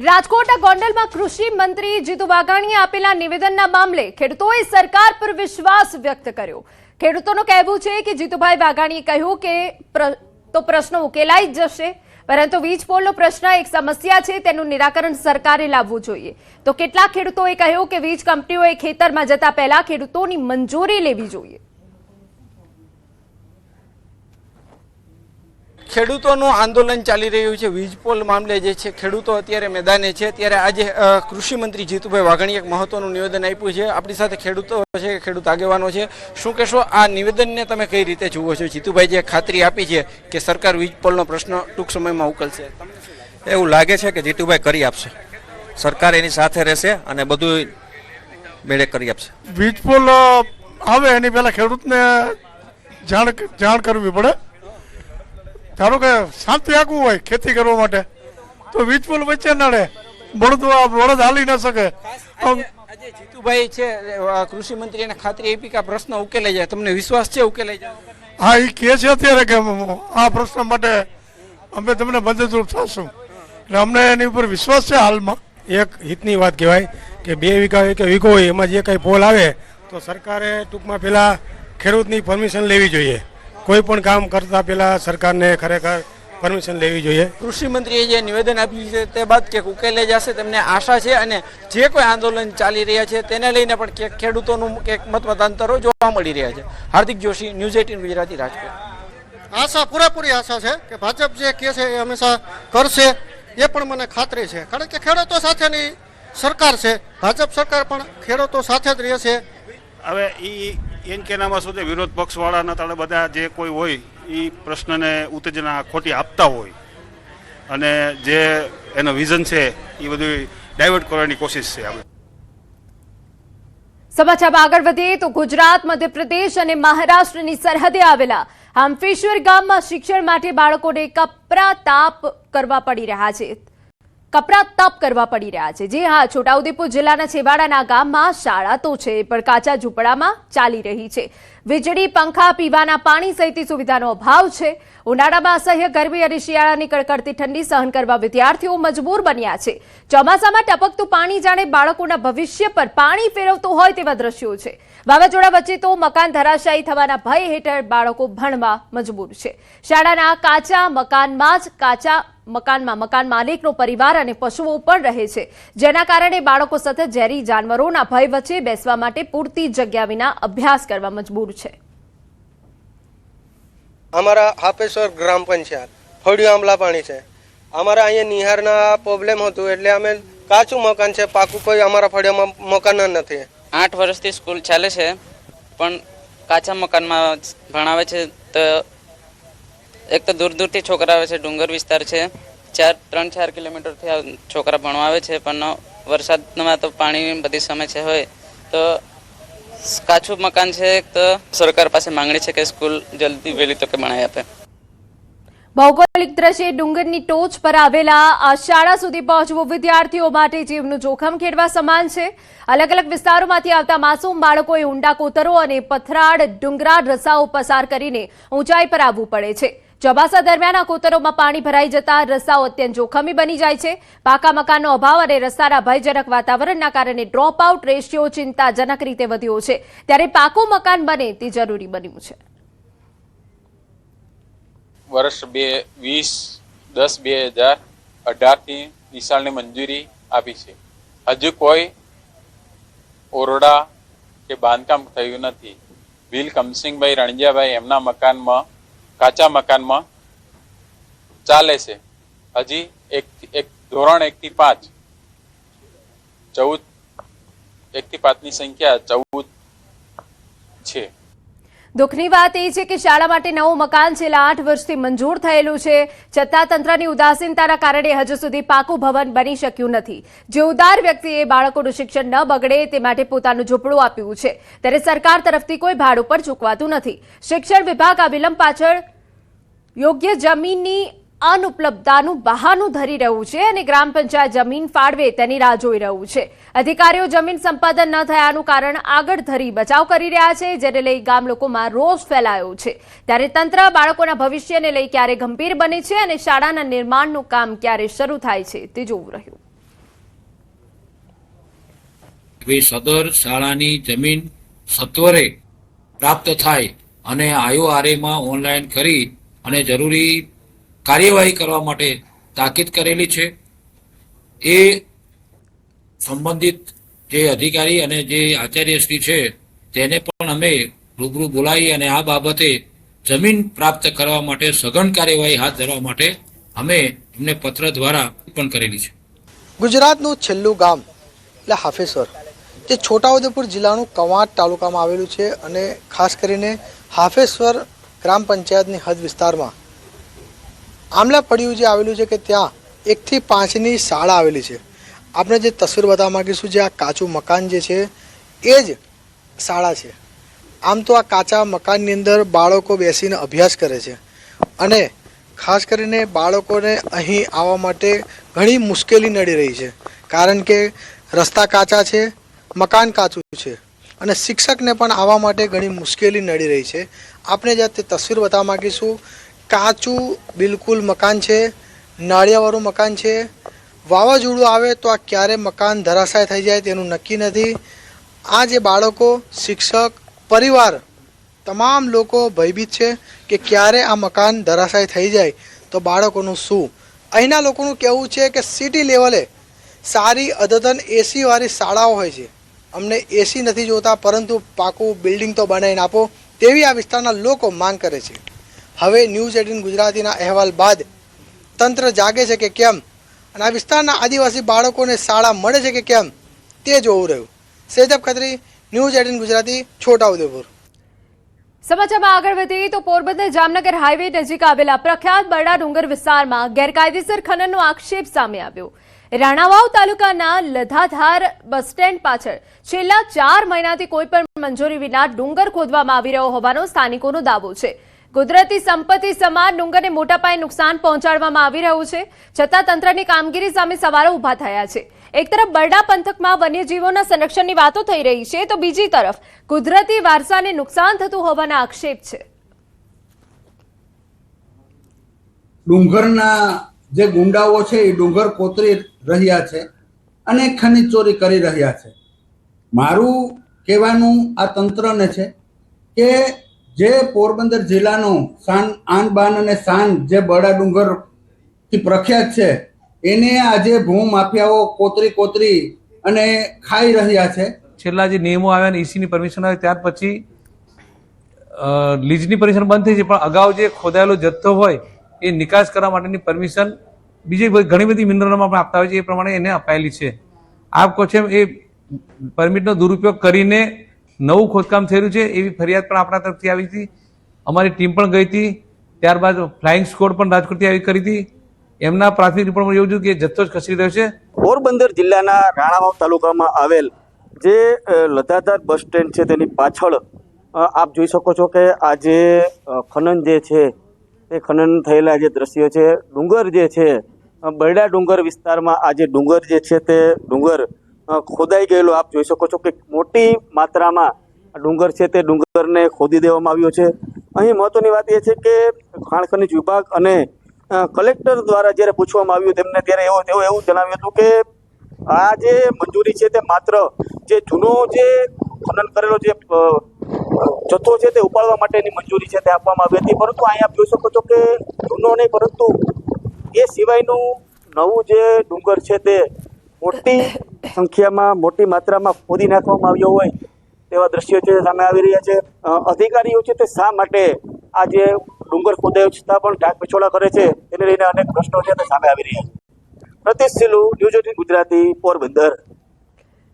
રાજકોટના ગોંડલમાં કૃષિ મંત્રી જીતુ વાઘાણીએ આપેલા નિવેદનના મામલે ખેડૂતોએ સરકાર પર વિશ્વાસ વ્યક્ત કર્યો। ખેડૂતોનું કહેવું છે કે જીતુભાઈ વાઘાણીએ કહ્યું કે તો પ્રશ્નો ઉકેલાઈ જ જશે, પરંતુ વીજ પોલનો પ્રશ્ન એક સમસ્યા છે, તેનું નિરાકરણ સરકારે લાવવું જોઈએ। તો કેટલાક ખેડૂતોએ કહ્યું કે વીજ કંપનીઓએ ખેતરમાં જતા પહેલા ખેડૂતોની મંજૂરી લેવી જોઈએ। ખેડૂતોનું આંદોલન ચાલી રહ્યું છે વીજ પોલ મામલે જે છે ખેડૂતો અત્યારે મેદાને છે। ત્યારે આજે કૃષિ મંત્રી જીતુભાઈ વાઘાણીએ એક મહત્વનું નિવેદન આપ્યું છે। આપણી સાથે ખેડૂતો છે, ખેડૂત આગેવાનો છે। શું કહેશો, આ નિવેદનને તમે કઈ રીતે જુઓ છો? જીતુભાઈ જે ખાતરી આપી છે કે સરકાર વીજ પોલનો પ્રશ્ન ટૂંક સમયમાં ઉકેલશે, એવું લાગે છે કે જીતુભાઈ કરી આપશે, સરકાર એની સાથે રહેશે અને બધું મેળે કરી આપશે। વીજ પોલ આવે એની પહેલા ખેડૂતને જાણ કરવી પડે। ધારો કે શાંતિ રાખવું હોય ખેતી કરવા માટે તો વીજ પોલ વચ્ચે નડે, બળદ હાલી ન શકે। આજે જીતુભાઈ છે કૃષિ મંત્રી એને ખાતરી આપી કે આ પ્રશ્ન ઉકેલાઈ જાય, તમને વિશ્વાસ છે ઉકેલાઈ જાય? હા, એ કહે છે અત્યારે કે આ પ્રશ્ન માટે અમે તમને મદદરૂપ થશું, એટલે અમને એની ઉપર વિશ્વાસ છે। હાલમાં એક હિતની વાત કહેવાય કે 2 વીઘા હોય કે વીઘો હોય એમાં જે કંઈ પોલ આવે તો સરકારે ટૂંકમાં પહેલાં ખેડૂતની પરમિશન લેવી જોઈએ। કોઈ પણ કામ કરતા પહેલા સરકારને ખરેખર પરમિશન લેવી જોઈએ। કૃષિ મંત્રીએ જે નિવેદન આપ્યું છે તે બાદ કે ઉકેલાઈ જશે તેમને આશા છે, અને જે કોઈ આંદોલન ચાલી રહ્યા છે તેને લઈને પણ કે ખેડૂતોનું એક મતમતાંતરો જોવા મળી રહ્યા છે। હાર્દિક જોશી, ન્યૂઝ 18 ગુજરાતી, રાજકોટ। આશા પૂરેપૂરી આશા છે કે ભાજપ જે કહે છે એ હંમેશા કરશે, એ પણ મને ખાતરી છે, કારણ કે ખેડૂતો સાથેની સરકાર છે। ભાજપ સરકાર પણ ખેડૂતો સાથે જ રહેશે। હવે એન કેનામાં શું છે, વિરોધ પક્ષવાળાના તાળે બધા જે કોઈ હોય એ પ્રશ્નને ઉત્તેજના ખોટી આપતા હોય અને જે એનો વિઝન છે એ બધું ડાયવર્ટ કરવાની કોશિશ છે। આપણે સમાચારમાં આગળ વધીએ તો ગુજરાત, મધ્યપ્રદેશ અને મહારાષ્ટ્રની સરહદે આવેલા હામફેશ્વર ગામમાં શિક્ષણ માટે બાળકોને કપરા તપ કરવા પડી રહ્યા છે। જી હા, છોટાઉદેપુર જિલ્લાના છેવાડાના ગામમાં શાળા તો છે, પણ કાચા ઝૂંપડામાં ચાલી રહી છે। વીજળી, પંખા, પીવાના પાણી સહિતની સુવિધાનો અભાવ છે। ઉનાળામાં અસહ્ય ગરમી અને શિયાળાની કડકડતી ઠંડી સહન કરવા વિદ્યાર્થીઓ મજબૂર બન્યા છે। ચોમાસામાં ટપકતું પાણી જાણે બાળકોના ભવિષ્ય પર પાણી ફેરવતું હોય તેવા દ્રશ્યો છે। વાવાઝોડા વચ્ચે તો મકાન ધરાશાયી થવાના ભય હેઠળ બાળકો ભણવા મજબૂર છે। શાળાના કાચા મકાનમાં મકાન માલિકનો પરિવાર અને પશુઓ પણ રહે છે, જેના કારણે બાળકો સતત ઝેરી જાનવરોના ભય વચ્ચે બેસવા માટે પૂરતી જગ્યા વિના અભ્યાસ કરવા મજબૂર છે। અમારા હાપેશ્વર ગ્રામ પંચાયત ફળિયું આંબલા પાણી છે। અમારા અહીંયા નિહારના પ્રોબ્લેમ હતું, એટલે અમે કાચું મકાન છે, પાકું કોઈ અમારા ફળિયામાં મકાન નથી। 8 વર્ષથી સ્કૂલ ચાલે છે, પણ કાચા મકાનમાં ભણાવે છે। તો એક તો દૂર દૂરથી છોકરા આવે છે, ડુંગર વિસ્તાર છે, 3-4 કિલોમીટરથી છોકરા ભણવા આવે છે, પણ વરસાદમાં તો પાણી બધી સમસ્યા હોય તો કાચું મકાન છે। તો સરકાર પાસે માંગણી છે કે સ્કૂલ જલ્દી વહેલી તકે બનાવી આપે। ભૌગોલિક દ્રષ્ટિએ ડુંગરની ટોચ પર આવેલા આ શાળા સુધી પહોંચવું વિદ્યાર્થીઓ માટે જીવનું જોખમ ખેડવા સમાન છે। અલગ અલગ વિસ્તારોમાંથી આવતા માસૂમ બાળકોએ ઊંડા કોતરો અને પથરાળ ડુંગરાળ રસ્તાઓ પસાર કરીને ઊંચાઈ પર આવવું પડે છે। ચોમાસા દરમિયાન આ કોતરોમાં પાણી ભરાઈ જતા રસ્તાઓ અત્યંત જોખમી બની જાય છે। પાકા મકાનનો અભાવ અને રસ્તાના ભયજનક વાતાવરણના કારણે ડ્રોપ આઉટ રેશિયો ચિંતાજનક રીતે વધ્યો છે, ત્યારે પાકું મકાન બને તે જરૂરી બન્યું છે। વર્ષ 2010-2018 નિશાળની મંજૂરી આપી છે। હજુ કોઈ ઓરડા કે બાંધકામ થયું નથી। ભીલ કમસિંગભાઈ રણજીયાભાઈ એમના મકાનમાં કાચા મકાનમાં ચાલે છે। હજી એક ધોરણ 1 થી 5 ની સંખ્યા 14 છે। દુઃખની વાત એ છે કે શાળા માટે નવું મકાન છેલ્લા 8 વર્ષથી મંજૂર થયેલું છે, છતાં તંત્રની ઉદાસીનતાના કારણે હજુ સુધી પાકું ભવન બની શક્યું નથી। જે ઉદાર વ્યક્તિએ બાળકોનું શિક્ષણ ન બગડે તે માટે પોતાનું ઝૂંપડું આપ્યું છે, ત્યારે સરકાર તરફથી કોઈ ભાડું પર ચૂકવાતું નથી। શિક્ષણ વિભાગ આ વિલંબ પાછળ યોગ્ય જમીનની અનુપલબ્ધતાનું બહાનું ધરી રહ્યું છે અને ગ્રામ પંચાયત જમીન ફાળવે તેની રાહ જોઈ રહ્યું છે। અધિકારીઓ જમીન સંપાદન ન થયાનું કારણ આગળ ધરી બચાવ કરી રહ્યા છે, જેને લઈ ગામ લોકોમાં રોષ ફેલાયો છે। ત્યારે તંત્ર બાળકોના ભવિષ્યને લઈ ક્યારે ગંભીર બને છે અને શાળાના નિર્માણનું કામ ક્યારે શરૂ થાય છે તે જોવું રહ્યું। કે સદર શાળાની જમીન સત્વરે પ્રાપ્ત થાય અને IORAમાં ઓનલાઈન કરી અને જરૂરી કાર્યવાહી કરવા માટે તાકીદ કરેલી છે. એ સંબંધિત જે અધિકારી અને જે આચાર્યશ્રી છે તેને પણ અમે રૂબરૂ બોલાવી અને આ બાબતે જમીન પ્રાપ્ત કરવા માટે સઘન કાર્યવાહી હાથ ધરવા માટે અમે એમને પત્ર દ્વારા પણ કરેલી છે. ગુજરાતનું છેલ્લું ગામ એટલે હાફેશ્વર, જે છોટાઉદેપુર જિલ્લાનું કવાંટ તાલુકામાં આવેલું છે અને ખાસ કરીને હાફેશ્વર ગ્રામ પંચાયતની હદ વિસ્તારમાં આમલા પડ્યું જે આવેલું છે કે ત્યાં 1 થી 5ની શાળા આવેલી છે. આપણે જે તસવીર બતાવવા માગીશું, જે આ કાચું મકાન જે છે એ જ શાળા છે. આમ તો આ કાચા મકાનની અંદર બાળકો બેસીને અભ્યાસ કરે છે અને ખાસ કરીને બાળકોને અહીં આવવા માટે ઘણી મુશ્કેલી નડી રહી છે, કારણ કે રસ્તા કાચા છે, મકાન કાચું છે અને શિક્ષકને પણ આવવા માટે ઘણી મુશ્કેલી નડી રહી છે. આપણે જે તે તસવીર બતાવવા માગીશું, કાચું બિલકુલ મકાન છે, નાળિયાવાળું મકાન છે. વાવાઝોડું આવે તો આ ક્યારે મકાન ધરાશાય થઈ જાય તેનું નક્કી નથી. આ જે બાળકો, શિક્ષક, પરિવાર, તમામ લોકો ભયભીત છે કે ક્યારે આ મકાન ધરાશાય થઈ જાય તો બાળકોનું શું. અહીંના લોકોનું કહેવું છે કે સિટી લેવલે સારી અદ્યતન એસીવાળી શાળાઓ હોય છે, અમને એસી નથી જોતા પરંતુ પાકું બિલ્ડિંગ તો બનાવીને આપો, તેવી આ વિસ્તારના લોકો માંગ કરે છે. હવે ન્યૂઝ 18 ગુજરાતીના અહેવાલ બાદ તંત્ર જાગે છે કે કેમ અને આ વિસ્તારના આદિવાસી બાળકોને શાળા મળે છે કે કેમ તે જોવું રહ્યું. સેજબ ખત્રી, ન્યૂઝ 18 ગુજરાતી, છોટાઉદેપુર. સમાચારમાં આગળ વધીએ તો પોરબંદર જામનગર હાઈવે નજીક આવેલા પ્રખ્યાત બરડા ડુંગર વિસ્તારમાં ગેરકાયદેસર ખનનનો આક્ષેપ સામે આવ્યો. રાણાવાવ તાલુકાના લધાધાર બસ સ્ટેન્ડ પાછળ છેલ્લા 4 મહિનાથી કોઈ પણ મંજૂરી વિના ડુંગર ખોદવામાં આવી રહ્યો હોવાનો સ્થાનિકોનો દાવો છે. કુદરતી સંપત્તિ સમાન ડુંગરને મોટા પાયે નુકસાન પહોંચાડવામાં આવી રહ્યું છે, છતાં તંત્રની કામગીરી સામે સવાલો ઉભા થયા છે. એક તરફ બરડા પંથકમાં વન્યજીવોના સંરક્ષણની વાતો થઈ રહી છે તો બીજી તરફ કુદરતી વારસાને નુકસાન થતું હોવાના આક્ષેપ છે. ડુંગરના જે ગુંડાઓ છે એ ડુંગર કોતરી રહ્યા છે અને ખનીજ ચોરી કરી રહ્યા છે. મારું કહેવાનું આ તંત્રને છે કે જે પોરબંદર જિલ્લાનો આન બાન અને શાન જે બરડા ડુંગરથી પ્રખ્યાત છે એને આજે ભૂ માફિયાઓ કોતરી અને ખાઈ રહ્યા છે. છેલ્લા જે નિયમો આવ્યા ને EC ની પરમિશન આવી ત્યાર પછી લીઝની પરમિશન બંધ થઈ છે, પણ અગાઉ જે ખોદાયેલો જથ્થો હોય એ નિકાસ કરવા માટેની પરમિશન બીજી ઘણી બધી મિનરલોમાં પણ આપતા હોય છે, એ પ્રમાણે એને અપાયેલી છે. આપ કહો છો એ પરમિટનો દુરુપયોગ કરીને નવું ખોદકામ થઈ રહ્યું છે એવી ફરિયાદ પણ આપણા તરફથી આવી હતી. અમારી ટીમ પણ ગઈ હતી, ત્યારબાદ ફ્લાઇંગ સ્કોડ પણ રાજકોટથી આવી કરી હતી. એમના પ્રાથમિક રિપોર્ટમાં એવું છે કે જથ્થો જ ખસી રહ્યો છે. પોરબંદર જિલ્લાના રાણાવાવ તાલુકામાં આવેલ જે લધાધાર બસ સ્ટેન્ડ છે તેની પાછળ આપ જોઈ શકો છો કે આ જે ખનન જે છે તે ખનન થયેલા જે દ્રશ્યો છે, ડુંગર જે છે બરડા ડુંગર વિસ્તારમાં આ જે ડુંગર જે છે તે ડુંગર ખોદાઈ ગયેલો આપ જોઈ શકો છો કે મોટી માત્રામાં ડુંગર છે તે ડુંગરને ખોદી દેવામાં આવ્યો છે. અહીં મહત્વની વાત એ છે કે ખાણ ખનીજ વિભાગ અને કલેક્ટર દ્વારા જ્યારે પૂછવામાં આવ્યું તેમને ત્યારે તેઓ એવું જણાવ્યું હતું કે આ જે મંજૂરી છે તે માત્ર જે જૂનો જે ખનન કરેલો જે જથ્થો છે તે ઉપાડવા માટેની મંજૂરી છે તે આપવામાં આવી હતી, પરંતુ અહીં આપ જોઈ શકો છો કે જૂનો નહીં પરંતુ એ સિવાયનું નવું જે ડુંગર છે તે મોટી સંખ્યામાં મોટી માત્રામાં ખોદી નાખવામાં આવ્યો હોય તેવા દ્રશ્યો છે સામે આવી રહ્યા છે. અધિકારીઓ છે તે શા માટે આ જે ડુંગર ખોદાયો છતાં પણ ઢાક પછોડા કરે છે તેને લઈને અનેક પ્રશ્નો છે તે સામે આવી રહ્યા છે. પ્રતિશ સિલુ, ન્યૂઝ 18 ગુજરાતી, પોરબંદર.